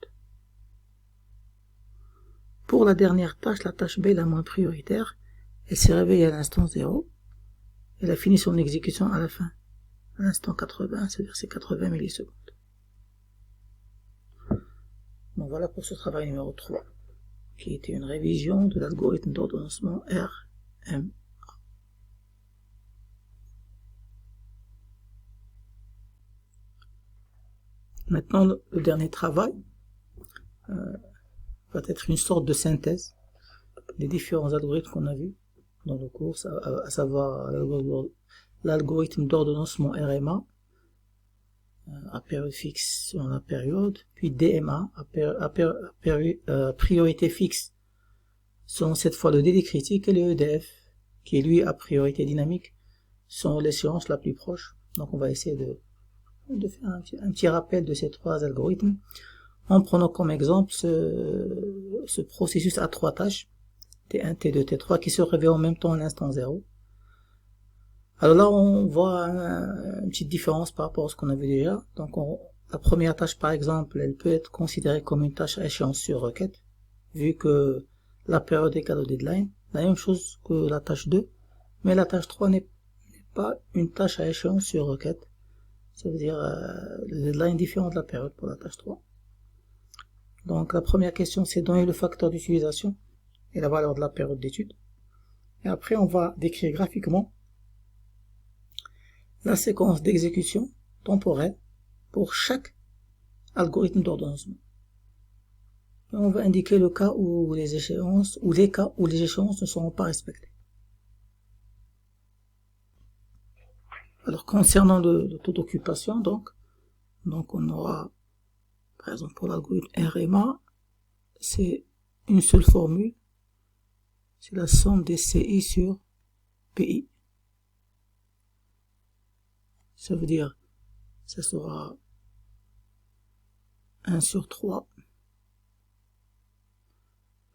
Pour la dernière tâche, la tâche B, la moins prioritaire, elle s'est réveillée à l'instant 0. Elle a fini son exécution à la fin. À l'instant 80, c'est-à-dire c'est 80 millisecondes. Donc voilà pour ce travail numéro 3, qui était une révision de l'algorithme d'ordonnancement RMA. Maintenant, le dernier travail va être une sorte de synthèse des différents algorithmes qu'on a vus dans le cours, à savoir l'algorithme d'ordonnancement RMA, à période fixe selon la période, puis DMA, à priorité fixe selon cette fois le délai critique, et le EDF, qui est lui à priorité dynamique, selon l'échéance la plus proche. Donc on va essayer de faire un petit rappel de ces trois algorithmes. en prenant comme exemple ce processus à 3 tâches, T1, T2, T3, qui se réveillent en même temps à l'instant 0. Alors là, on voit une petite différence par rapport à ce qu'on a vu déjà. Donc, la première tâche, par exemple, elle peut être considérée comme une tâche à échéance sur requête, vu que la période égale au deadline. La même chose que la tâche 2, mais la tâche 3 n'est pas une tâche à échéance sur requête. Ça veut dire le deadline différent de la période pour la tâche 3. Donc, la première question, c'est donner le facteur d'utilisation et la valeur de la période d'étude. Et après, on va décrire graphiquement la séquence d'exécution temporelle pour chaque algorithme d'ordonnancement. Et on va indiquer le cas où les échéances, ou les cas où les échéances ne seront pas respectées. Alors, concernant le taux d'occupation, donc on aura, par exemple, pour l'algorithme RMA, c'est une seule formule, c'est la somme des CI sur PI. Ça veut dire, ça sera 1 sur 3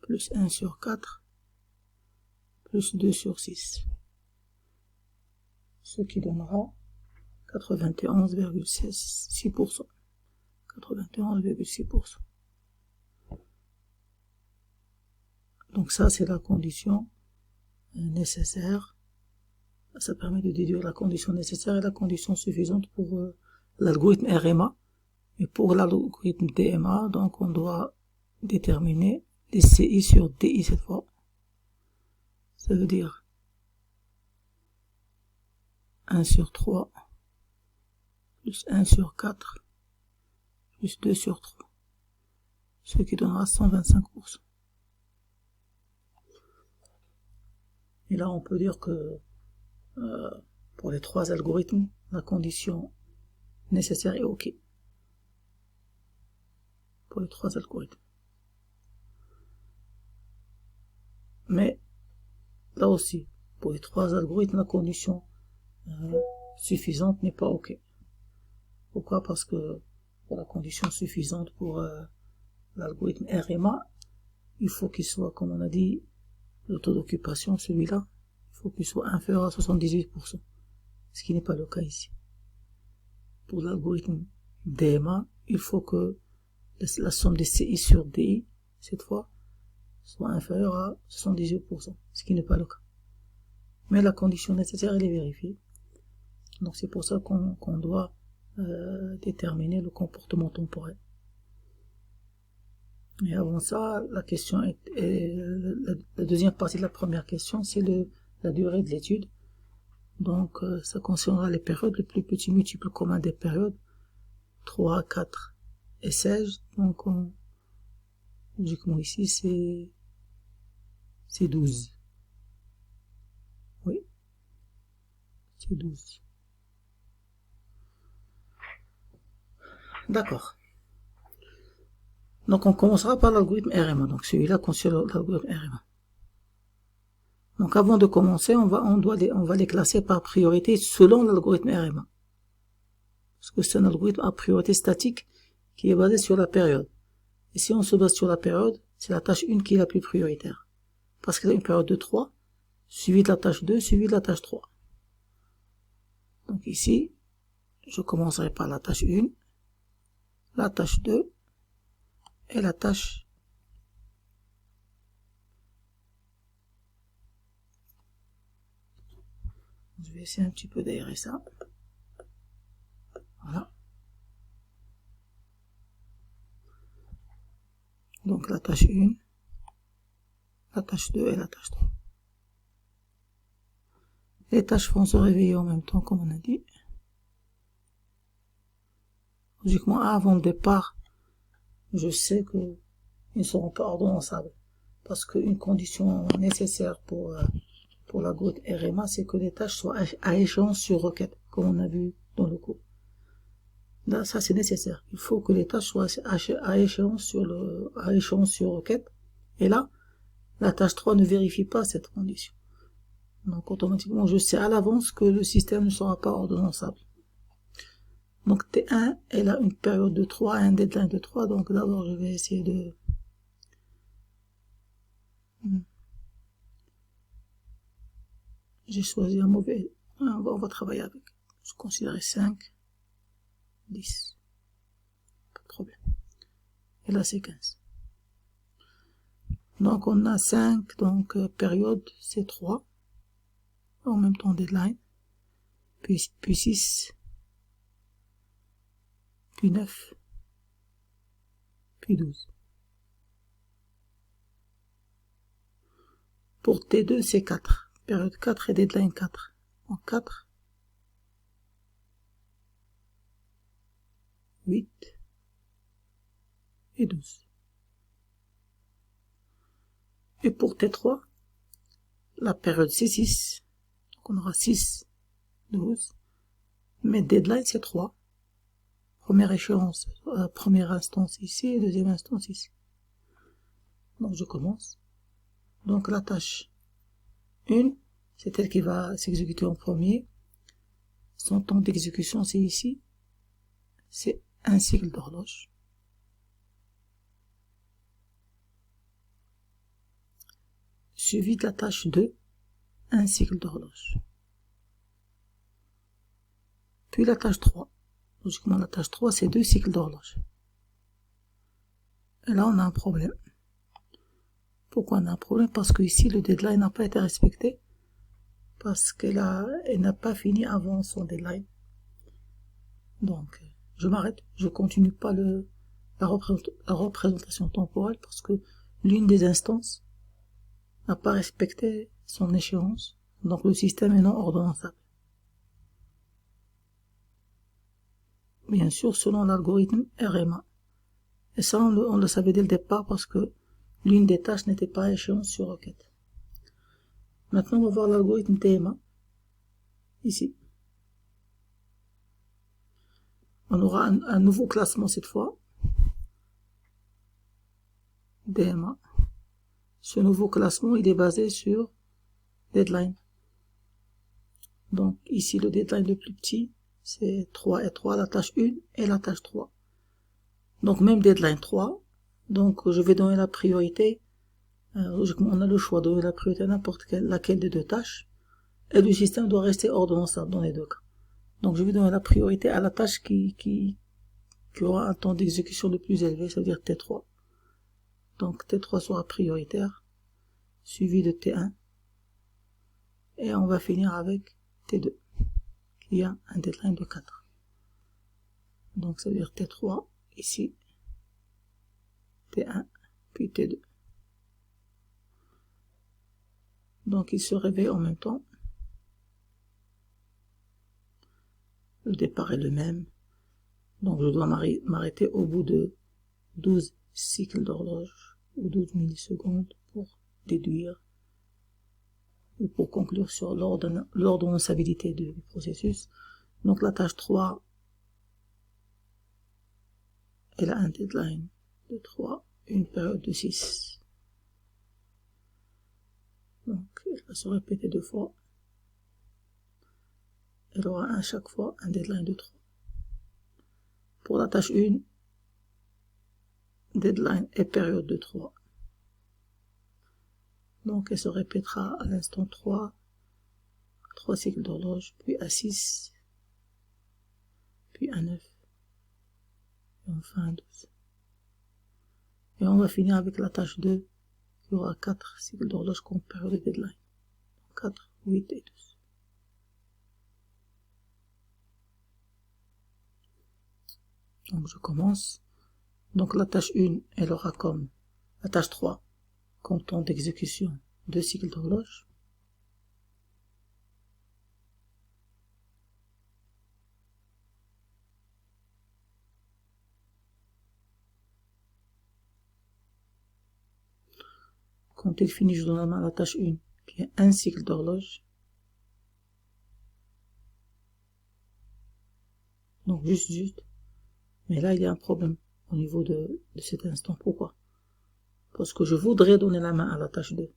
plus 1 sur 4 plus 2 sur 6. Ce qui donnera 91,6%. 91,6%. Donc ça, c'est la condition nécessaire. Ça permet de déduire la condition nécessaire et la condition suffisante pour l'algorithme RMA. Et pour l'algorithme DMA, donc on doit déterminer les CI sur DI cette fois. Ça veut dire 1 sur 3 plus 1 sur 4 plus 2 sur 3. Ce qui donnera 125%. Et là, on peut dire que pour les 3 algorithmes, la condition nécessaire est OK. Pour les 3 algorithmes. Mais là aussi, pour les 3 algorithmes, la condition suffisante n'est pas OK. Pourquoi? Parce que pour la condition suffisante pour l'algorithme RMA, il faut qu'il soit, comme on a dit, le taux d'occupation, celui-là, il faut qu'il soit inférieur à 78%, ce qui n'est pas le cas ici. Pour l'algorithme DMA, il faut que la somme des CI sur DI, cette fois, soit inférieure à 78%, ce qui n'est pas le cas. Mais la condition nécessaire, elle est vérifiée. Donc c'est pour ça qu'on doit déterminer le comportement temporel. Et avant ça, la question la deuxième partie de la première question, c'est la durée de l'étude. Donc ça concernera les périodes, le plus petit multiple commun des périodes, 3, 4 et 16. Donc logiquement ici c'est 12. Oui, c'est 12. D'accord. Donc on commencera par l'algorithme RMA. Donc celui-là concerne l'algorithme RMA. Donc avant de commencer, on va les classer par priorité selon l'algorithme RMA. Parce que c'est un algorithme à priorité statique qui est basé sur la période. Et si on se base sur la période, c'est la tâche 1 qui est la plus prioritaire. Parce qu'elle a une période de 3, suivie de la tâche 2, suivie de la tâche 3. Donc ici, je commencerai par la tâche 1, la tâche 2 et la tâche 1. Je vais essayer un petit peu d'aérer ça. Voilà. Donc la tâche 1, la tâche 2 et la tâche 3. Les tâches vont se réveiller en même temps, comme on a dit. Logiquement, avant le départ, je sais qu'ils ne seront pas ordonnançables. Parce qu'une condition nécessaire pour l'algorithme RMA, c'est que les tâches soient à échéance sur requête, comme on a vu dans le cours. Là, ça c'est nécessaire. Il faut que les tâches soient à échéance sur requête. Et là, la tâche 3 ne vérifie pas cette condition. Donc automatiquement, je sais à l'avance que le système ne sera pas ordonnançable. Donc T1, elle a une période de 3 et un deadline de 3. Donc d'abord, je vais essayer de... J'ai choisi un mauvais... On va travailler avec. Je considérais 5, 10. Pas de problème. Et là, c'est 15. Donc on a 5, donc période, c'est 3. En même temps deadline. Puis 6. Puis 9. Puis 12. Pour T2, c'est 4. Période 4 et deadline 4. En 4. 8. Et 12. Et pour T3, la période c'est 6. Donc on aura 6, 12. Mais deadline c'est 3. Première échéance, première instance ici et deuxième instance ici. Donc je commence. Donc la tâche 1, c'est elle qui va s'exécuter en premier. Son temps d'exécution c'est ici. C'est un cycle d'horloge. Suivi de la tâche 2, un cycle d'horloge. Puis la tâche 3. Logiquement, la tâche 3, c'est 2 cycles d'horloge. Et là, on a un problème. Pourquoi on a un problème? Parce que ici, le deadline n'a pas été respecté. Parce qu'elle n'a pas fini avant son deadline. Donc, je m'arrête. Je continue pas la représentation temporelle parce que l'une des instances n'a pas respecté son échéance. Donc, le système est non ordonnançable. Bien sûr, selon l'algorithme RMA. Et ça, on le savait dès le départ parce que l'une des tâches n'était pas à échéance sur requête. Maintenant, on va voir l'algorithme DMA. Ici. On aura un nouveau classement cette fois. DMA. Ce nouveau classement, il est basé sur deadline. Donc, ici, le deadline le plus petit, c'est 3 et 3, la tâche 1 et la tâche 3. Donc, même deadline 3. Donc, je vais donner la priorité. Logiquement, on a le choix de donner la priorité à n'importe laquelle des deux tâches. Et le système doit rester ordonnançable dans les deux cas. Donc, je vais donner la priorité à la tâche qui aura un temps d'exécution le plus élevé, c'est-à-dire T3. Donc, T3 sera prioritaire, suivi de T1. Et on va finir avec T2, qui a un deadline de 4. Donc, ça veut dire T3, ici, T1, puis T2. Donc, il se réveille en même temps. Le départ est le même. Donc, je dois m'arrêter au bout de 12 cycles d'horloge ou 12 millisecondes pour déduire ou pour conclure sur l'ordonnançabilité du processus. Donc, la tâche 3, elle a un deadline de 3, une période de 6. Donc, elle va se répéter 2 fois. Elle aura à chaque fois un deadline de 3. Pour la tâche 1, deadline et période de 3. Donc, elle se répétera à l'instant 3 cycles d'horloge, puis à 6, puis à 9, et enfin à 12. Et on va finir avec la tâche 2, qui aura 4 cycles d'horloge comme période de deadline. 4, 8 et 12. Donc, je commence. Donc, la tâche 1, elle aura comme la tâche 3, comme temps d'exécution, 2 cycles d'horloge. Quand elle finit, je donne la main à la tâche 1, qui est un cycle d'horloge. Donc, juste. Mais là, il y a un problème au niveau de cet instant. Pourquoi? Parce que je voudrais donner la main à la tâche 2.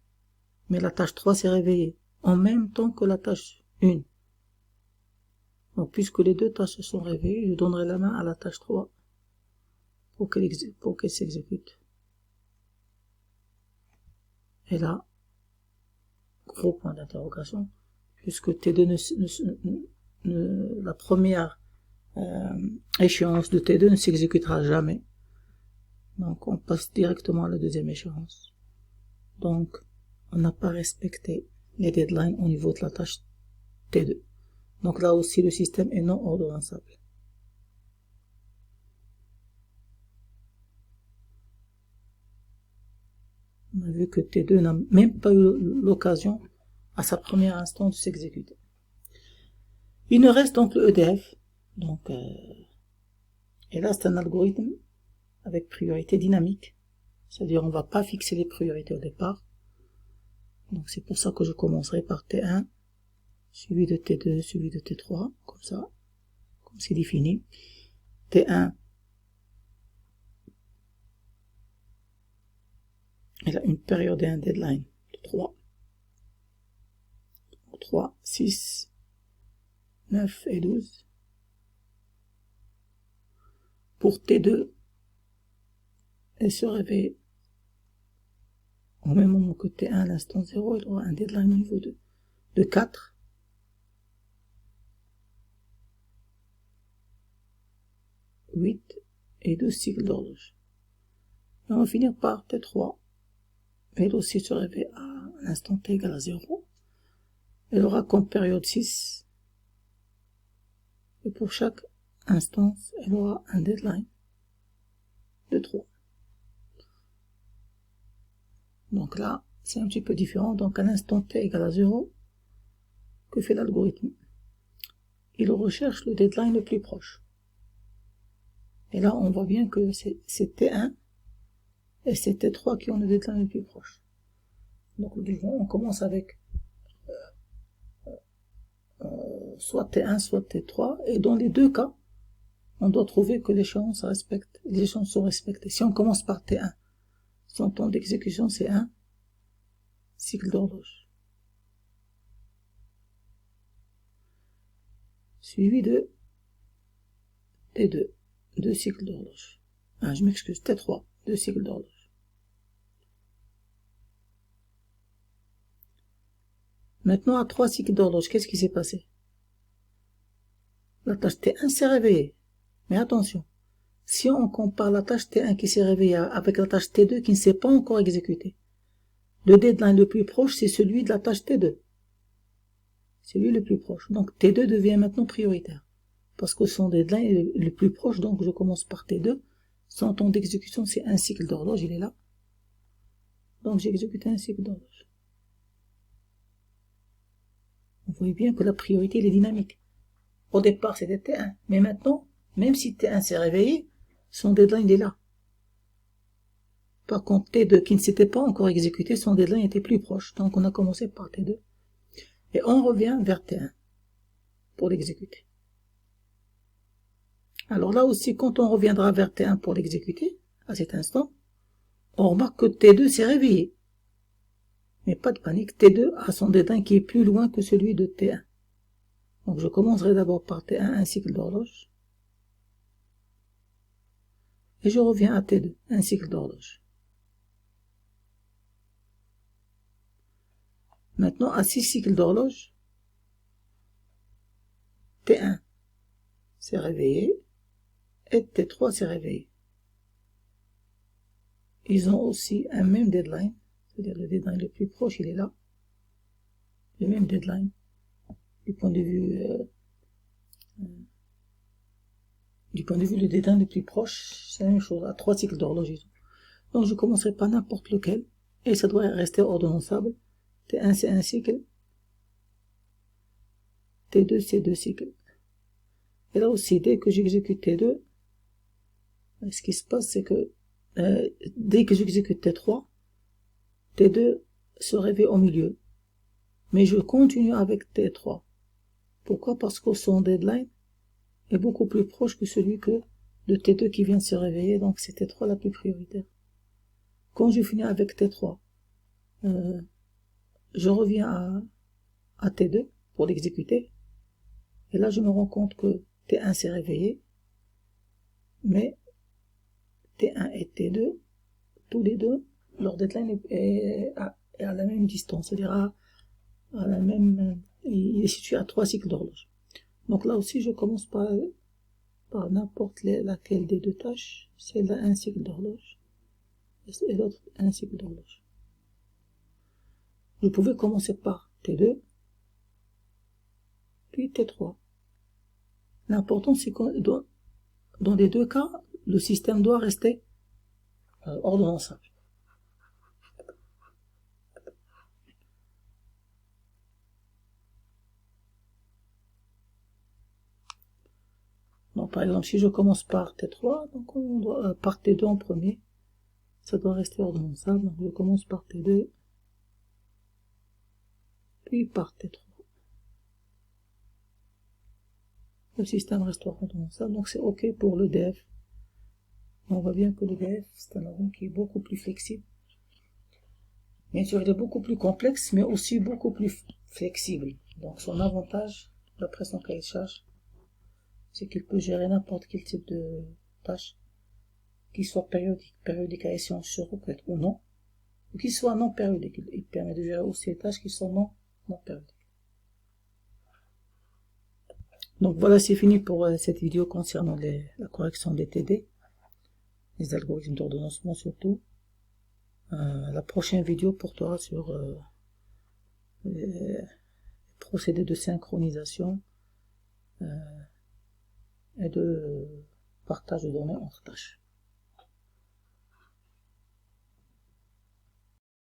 Mais la tâche 3 s'est réveillée en même temps que la tâche 1. Donc, puisque les deux tâches se sont réveillées, je donnerai la main à la tâche 3 pour qu'elle s'exécute. Et là, gros point d'interrogation, puisque T2 la première échéance de T2 ne s'exécutera jamais. Donc, on passe directement à la deuxième échéance. Donc, on n'a pas respecté les deadlines au niveau de la tâche T2. Donc là aussi, le système est non ordonnançable. On a vu que T2 n'a même pas eu l'occasion à sa première instance de s'exécuter. Il nous reste donc le EDF. Donc, et là, c'est un algorithme avec priorité dynamique. C'est-à-dire, on ne va pas fixer les priorités au départ. Donc, c'est pour ça que je commencerai par T1, suivi de T2, suivi de T3, comme ça, comme c'est défini. T1, il a une période et un deadline de 3. 3, 6, 9 et 12. Pour T2, elle se réveille au même moment que T1 à l'instant 0, il aura un deadline au niveau de 4. Et 12 cycles d'horloge. Et on va finir par T3. Elle aussi se réveille à l'instant T égale à 0. Elle aura comme période 6. Et pour chaque instance, elle aura un deadline de 3. Donc là, c'est un petit peu différent. Donc à l'instant T égale à 0, que fait l'algorithme? Il recherche le deadline le plus proche. Et là, on voit bien que c'est T1 et c'est T3 qui ont le deadline le plus proche. Donc on commence avec soit T1, soit T3, et dans les deux cas, on doit trouver que les échéances sont respectées. Si on commence par T1, son temps d'exécution c'est 1 cycle d'horloge, suivi de T2, 2 cycles d'horloge. Je m'excuse, T3, 2 cycles d'horloge. Maintenant, à 3 cycles d'horloge, qu'est-ce qui s'est passé? La tâche T1 s'est réveillée. Mais attention, si on compare la tâche T1 qui s'est réveillée avec la tâche T2 qui ne s'est pas encore exécutée, le deadline le plus proche, c'est celui de la tâche T2. C'est lui le plus proche. Donc T2 devient maintenant prioritaire. Parce que son deadline est le plus proche, donc je commence par T2. Son temps d'exécution, c'est un cycle d'horloge, il est là. Donc j'ai exécuté un cycle d'horloge. Vous voyez bien que la priorité, elle est dynamique. Au départ, c'était T1. Mais maintenant, même si T1 s'est réveillé, son deadline est là. Par contre, T2 qui ne s'était pas encore exécuté, son deadline était plus proche. Donc on a commencé par T2. Et on revient vers T1 pour l'exécuter. Alors là aussi, quand on reviendra vers T1 pour l'exécuter, à cet instant, on remarque que T2 s'est réveillé. Mais pas de panique, T2 a son deadline qui est plus loin que celui de T1. Donc je commencerai d'abord par T1, un cycle d'horloge. Et je reviens à T2, un cycle d'horloge. Maintenant, à 6 cycles d'horloge, T1 s'est réveillé et T3 s'est réveillé. Ils ont aussi un même deadline, c'est-à-dire le deadline le plus proche, il est là. Le même deadline. Du point de vue le deadline le plus proche, c'est la même chose, à 3 cycles d'horloge. Donc je commencerai par n'importe lequel, et ça doit rester ordonnançable. T1 c'est un cycle, T2 c'est 2 cycles. Et là aussi, dès que j'exécute T2, ce qui se passe c'est que dès que j'exécute T3, T2 se réveille au milieu. Mais je continue avec T3. Pourquoi? Parce que son deadline est beaucoup plus proche que celui de T2 qui vient de se réveiller, donc c'est T3 la plus prioritaire. Quand je finis avec T3, je reviens à T2 pour l'exécuter. Et là, je me rends compte que T1 s'est réveillé, mais T1 et T2, tous les deux, leur deadline est à la même distance, c'est-à-dire à la même, il est situé à 3 cycles d'horloge. Donc là aussi, je commence par n'importe laquelle des deux tâches, celle-là un cycle d'horloge, et l'autre un cycle d'horloge. Je pouvais commencer par T2, puis T3. L'important, c'est que dans les deux cas, le système doit rester ordonnançable. Donc, par exemple, si je commence par T3, donc par T2 en premier, ça doit rester ordonnançable. Donc, je commence par T2, puis par T3. Le système reste ordonnançable, donc c'est OK pour le DF. On voit bien que le DF, c'est un algorithme qui est beaucoup plus flexible. Bien sûr, il est beaucoup plus complexe, mais aussi beaucoup plus flexible. Donc, son avantage, d'après son cahier de charge, c'est qu'il peut gérer n'importe quel type de tâche, qu'il soit périodique à échéance sur requête ou non, ou qu'il soit non périodique. Il permet de gérer aussi les tâches qui sont non périodiques. Donc voilà, c'est fini pour cette vidéo concernant la correction des TD, les algorithmes d'ordonnancement surtout. La prochaine vidéo portera sur les procédés de synchronisation et de partage de données entre tâches.